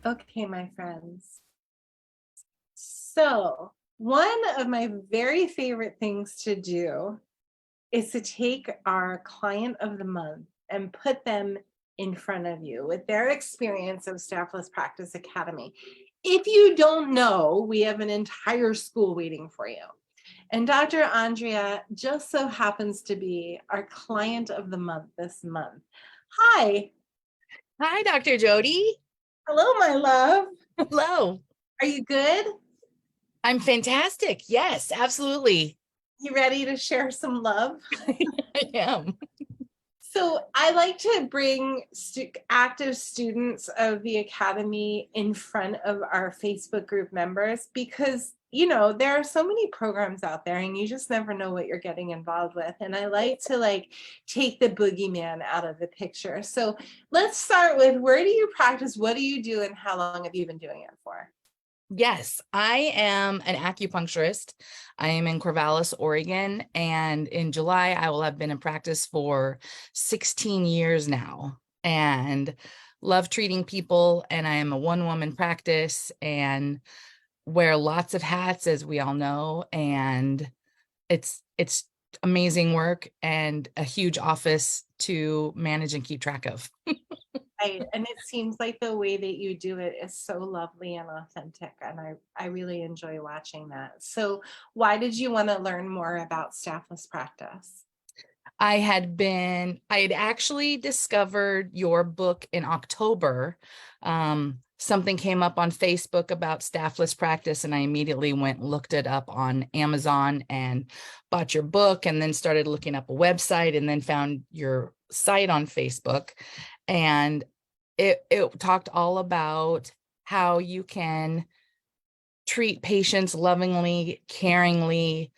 Okay, my friends. So, one of my very favorite things to do is to take our client of the month and put them in front of you with their experience of Staffless Practice Academy. If you don't know, we have an entire school waiting for you. And Dr. Ondria just so happens to be our client of the month this month. Hi. Hi, Dr. Jody. Hello, my love. Hello. Are you good? I'm fantastic. Yes, absolutely. You ready to share some love? I am. So I like to bring active students of the Academy in front of our Facebook group members because, there are so many programs out there and you just never know what you're getting involved with. And I like to take the boogeyman out of the picture. So let's start with, where do you practice? What do you do? And how long have you been doing it for? Yes, I am an acupuncturist. I am in Corvallis, Oregon, and in July, I will have been in practice for 16 years now and love treating people. And I am a one-woman practice and wear lots of hats, as we all know. And it's amazing work and a huge office to manage and keep track of. Right. And it seems like the way that you do it is so lovely and authentic. And I really enjoy watching that. So why did you want to learn more about Staffless Practice? I had actually discovered your book in October. Something came up on Facebook about Staffless Practice, and I immediately went and looked it up on Amazon and bought your book, and then started looking up a website, and then found your site on Facebook. And it talked all about how you can treat patients lovingly, caringly,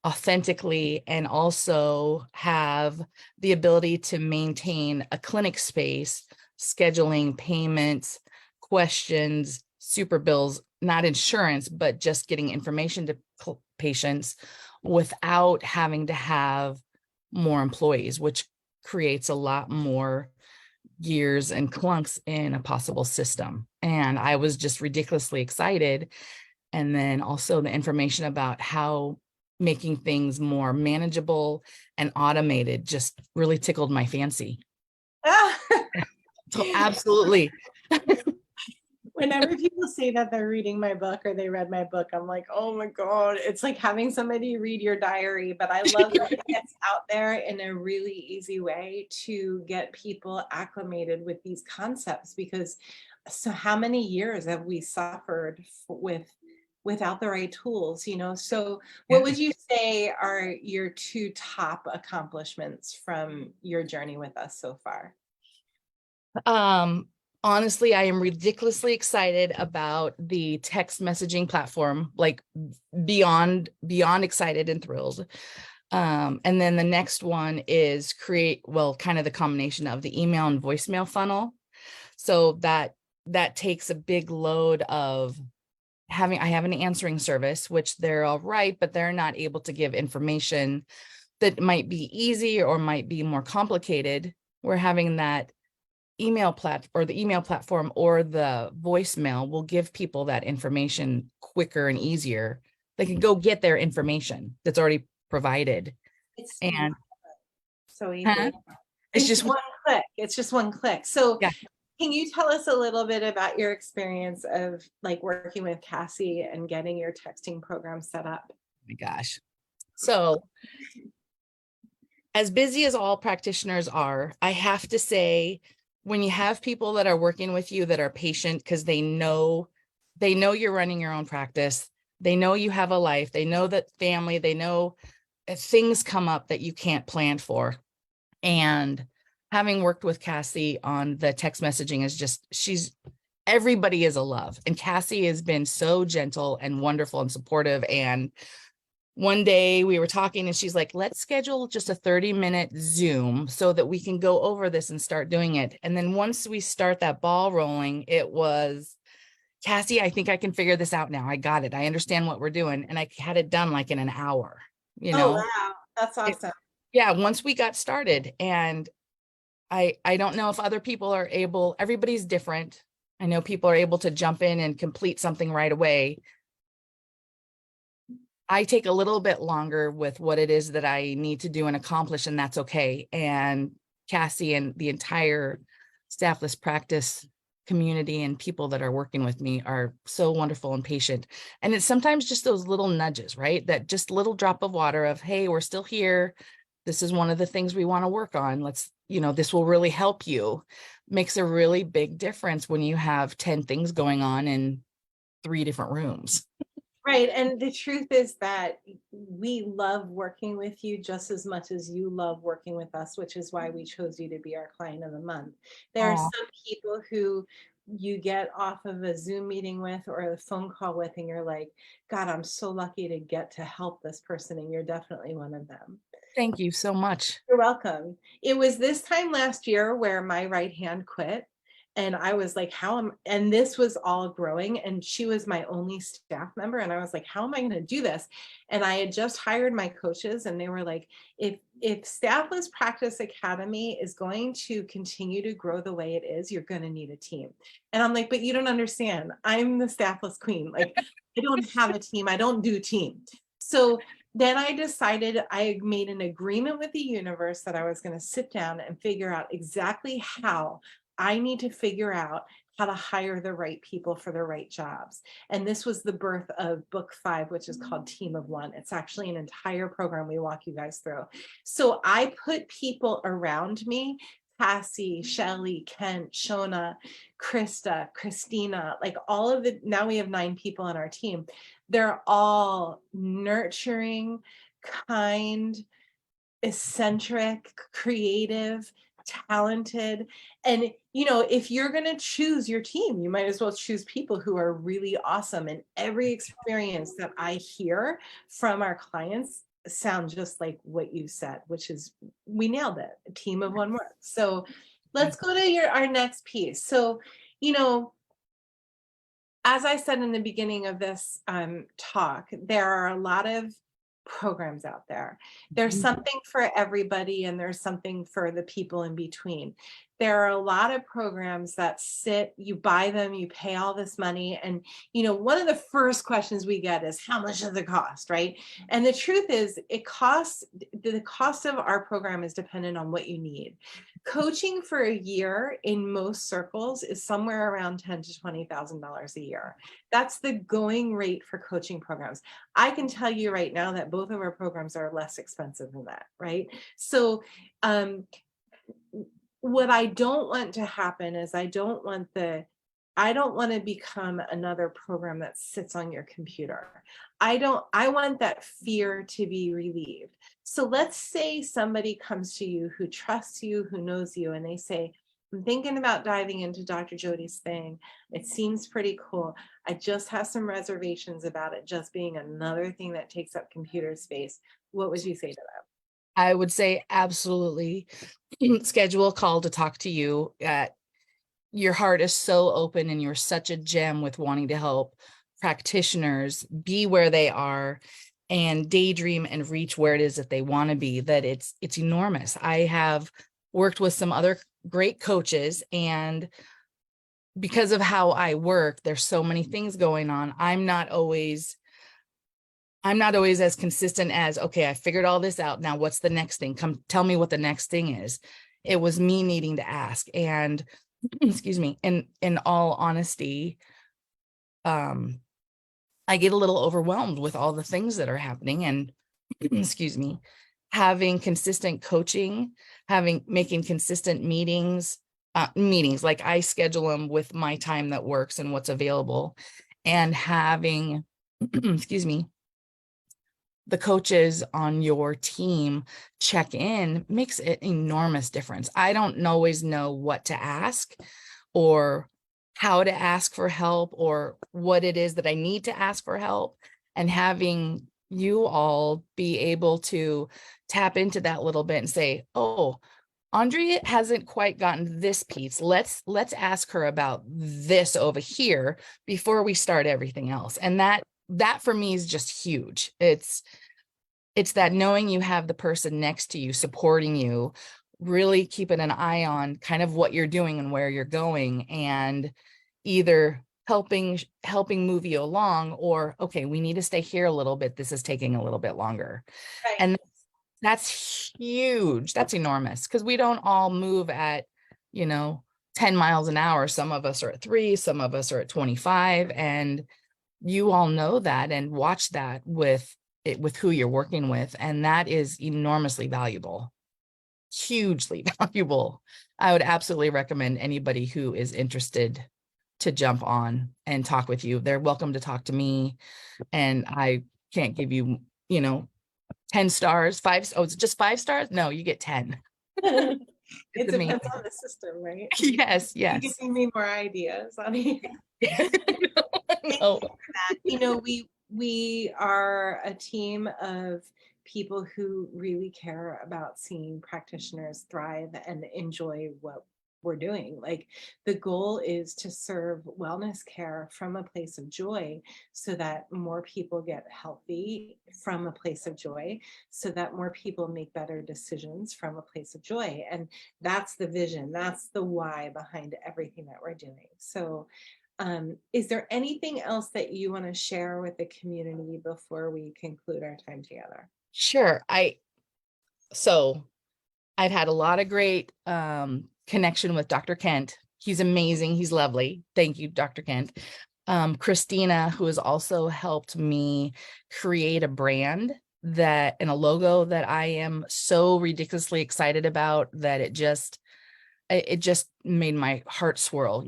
authentically, and also have the ability to maintain a clinic space, scheduling payments, questions, super bills, not insurance, but just getting information to patients without having to have more employees, which creates a lot more gears and clunks in a possible system. And I was just ridiculously excited. And then also the information about how making things more manageable and automated just really tickled my fancy. So absolutely. Whenever people say that they're reading my book or they read my book, I'm like, oh my God, it's like having somebody read your diary. But I love that it gets out there in a really easy way to get people acclimated with these concepts, because so how many years have we suffered without the right tools, So what would you say are your two top accomplishments from your journey with us so far? Honestly, I am ridiculously excited about the text messaging platform, like beyond excited and thrilled. And then the next one is kind of the combination of the email and voicemail funnel. So that takes a big load of I have an answering service, which they're all right, but they're not able to give information that might be easy or might be more complicated. We're having that the email platform or the voicemail will give people that information quicker and easier. They can go get their information that's already provided. It's And so easy. It's just one click. It's just one click. So yeah. can you tell us a little bit about your experience of working with Cassie and getting your texting program set up? Oh my gosh. So as busy as all practitioners are, I have to say, when you have people that are working with you that are patient, because they know you're running your own practice, they know you have a life, they know that family, they know things come up that you can't plan for. And having worked with Cassie on the text messaging is just, everybody is a love. And Cassie has been so gentle and wonderful and supportive. And one day we were talking and she's like, let's schedule just a 30-minute Zoom so that we can go over this and start doing it. And then once we start that ball rolling, it was, Cassie, I think I can figure this out now. I got it. I understand what we're doing. And I had it done in an hour, Oh, wow. That's awesome. Yeah, once we got started. And I don't know if other people are able, everybody's different. I know people are able to jump in and complete something right away. I take a little bit longer with what it is that I need to do and accomplish, and that's okay. And Cassie and the entire Staffless Practice community and people that are working with me are so wonderful and patient. And it's sometimes just those little nudges, right? That just little drop of water of, hey, we're still here. This is one of the things we want to work on. Let's, this will really help you. Makes a really big difference when you have 10 things going on in 3 different rooms. Right. And the truth is that we love working with you just as much as you love working with us, which is why we chose you to be our client of the month. There are Aw. some people who you get off of a Zoom meeting with or a phone call with, and you're like, God, I'm so lucky to get to help this person. And you're definitely one of them. Thank you so much. You're welcome. It was this time last year where my right hand quit. And I was like, and this was all growing. And she was my only staff member. And I was like, how am I going to do this? And I had just hired my coaches, and they were like, if Staffless Practice Academy is going to continue to grow the way it is, you're going to need a team. And I'm like, but you don't understand. I'm the staffless queen. Like, I don't have a team. I don't do team. So then I decided, I made an agreement with the universe that I was going to sit down and figure out exactly how I need to figure out how to hire the right people for the right jobs. And this was the birth of book 5, which is called Team of One. It's actually an entire program we walk you guys through. So I put people around me, Cassie, Shelly, Kent, Shona, Krista, Christina, like all of the, now we have 9 people on our team. They're all nurturing, kind, eccentric, creative, talented. And if you're going to choose your team, you might as well choose people who are really awesome. And every experience that I hear from our clients sound just like what you said, which is, we nailed it. A team of one works. So let's go to our next piece. So, as I said in the beginning of this talk, there are a lot of programs out there. There's something for everybody, and there's something for the people in between. There are a lot of programs that you buy them, you pay all this money. And, one of the first questions we get is, how much does it cost, right? And the truth is, the cost of our program is dependent on what you need. Coaching for a year in most circles is somewhere around $10,000 to $20,000 a year. That's the going rate for coaching programs. I can tell you right now that both of our programs are less expensive than that, right? So what I don't want to happen is I don't want to become another program that sits on your computer. I want that fear to be relieved. So let's say somebody comes to you who trusts you, who knows you, and they say, I'm thinking about diving into Dr. Jody's thing. It seems pretty cool. I just have some reservations about it just being another thing that takes up computer space. What would you say to them? I would say absolutely schedule a call to talk to you. Your heart is so open, and you're such a gem with wanting to help practitioners be where they are and daydream and reach where it is that they want to be, that it's enormous. I have worked with some other great coaches, and because of how I work, there's so many things going on. I'm not always as consistent as, okay, I figured all this out. Now what's the next thing? Come tell me what the next thing is. It was me needing to ask. And excuse me, in all honesty, I get a little overwhelmed with all the things that are happening, and excuse me, having consistent coaching, making consistent meetings like I schedule them with my time that works and what's available, and having excuse me, the coaches on your team check in makes an enormous difference. I don't always know what to ask or how to ask for help or what it is that I need to ask for help, and having you all be able to tap into that little bit and say, oh, Ondria hasn't quite gotten this piece. Let's ask her about this over here before we start everything else. And that for me is just huge. It's that knowing you have the person next to you supporting you, really keeping an eye on kind of what you're doing and where you're going, and either helping move you along, or, okay, we need to stay here a little bit. This is taking a little bit longer. Right. And that's huge. That's enormous, because we don't all move at, 10 miles an hour. Some of us are at 3, some of us are at 25. And you all know that and watch that with who you're working with. And that is enormously valuable, hugely valuable. I would absolutely recommend anybody who is interested to jump on and talk with you. They're welcome to talk to me. And I can't give you, 10 stars, 5. Oh, it's just 5 stars? No, you get 10. It It's depends on the system, right? Yes, You yes. give me more ideas on it. No. We are a team of people who really care about seeing practitioners thrive and enjoy what we're doing. Like, the goal is to serve wellness care from a place of joy, so that more people get healthy from a place of joy, so that more people make better decisions from a place of joy. And that's the vision, that's the why behind everything that we're doing. So is there anything else that you want to share with the community before we conclude our time together? Sure. So I've had a lot of great connection with Dr. Kent. He's amazing. He's lovely. Thank you, Dr. Kent. Christina, who has also helped me create a brand and a logo that I am so ridiculously excited about, that it just made my heart swirl,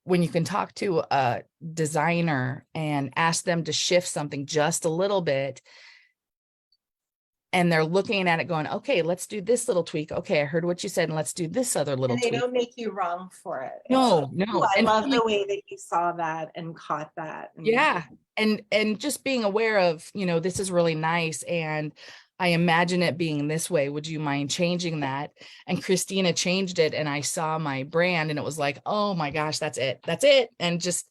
when you can talk to a designer and ask them to shift something just a little bit, and they're looking at it going, okay, let's do this little tweak. Okay, I heard what you said, and let's do this other little And they tweak. don't make you wrong for it. No. I love the way that you saw that and caught that. Yeah. And just being aware of, this is really nice, and I imagine it being this way. Would you mind changing that? And Christina changed it, and I saw my brand, and it was like, oh my gosh, that's it. That's it. And just,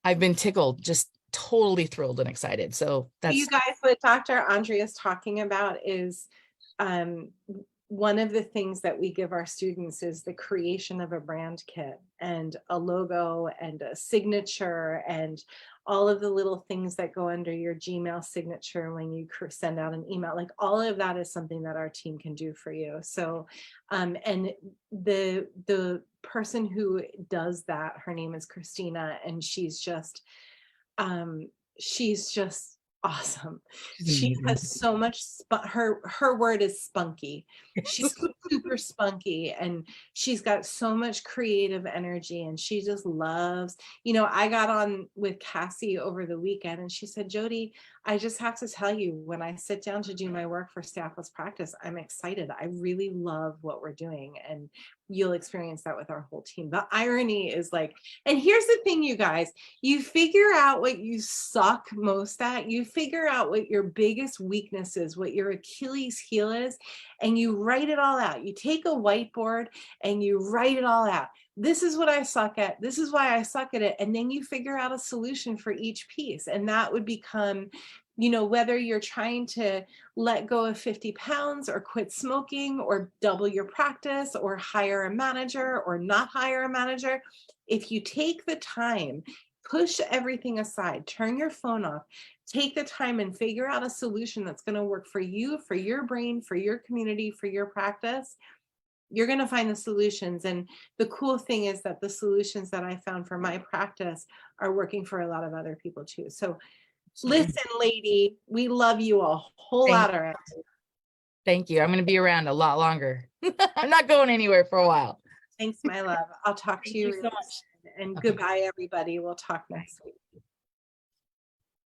I've been tickled, just totally thrilled and excited. So that's, you guys, what Dr. Ondria is talking about is one of the things that we give our students is the creation of a brand kit and a logo and a signature and all of the little things that go under your Gmail signature when you send out an email. Like, all of that is something that our team can do for you. So and the person who does that, her name is Christina, and she's just awesome. She has so much her word is spunky. She's super spunky, and she's got so much creative energy, and she just loves, I got on with Cassie over the weekend, and she said, Jody, I just have to tell you, when I sit down to do my work for Staffless Practice, I'm excited. I really love what we're doing. And you'll experience that with our whole team. The irony is, like, and here's the thing, you guys, you figure out what you suck most at, you figure out what your biggest weakness is, what your Achilles heel is, and you write it all out. You take a whiteboard and you write it all out. This is what I suck at. This is why I suck at it. And then you figure out a solution for each piece. And that would become, whether you're trying to let go of 50 pounds or quit smoking or double your practice or hire a manager or not hire a manager, if you take the time, push everything aside, turn your phone off, take the time and figure out a solution that's going to work for you, for your brain, for your community, for your practice, you're going to find the solutions. And the cool thing is that the solutions that I found for my practice are working for a lot of other people too. So listen, lady, we love you a whole lot around. Thank you. I'm going to be around a lot longer. I'm not going anywhere for a while. Thanks, my love. I'll talk to you so much. And goodbye, everybody. We'll talk next week.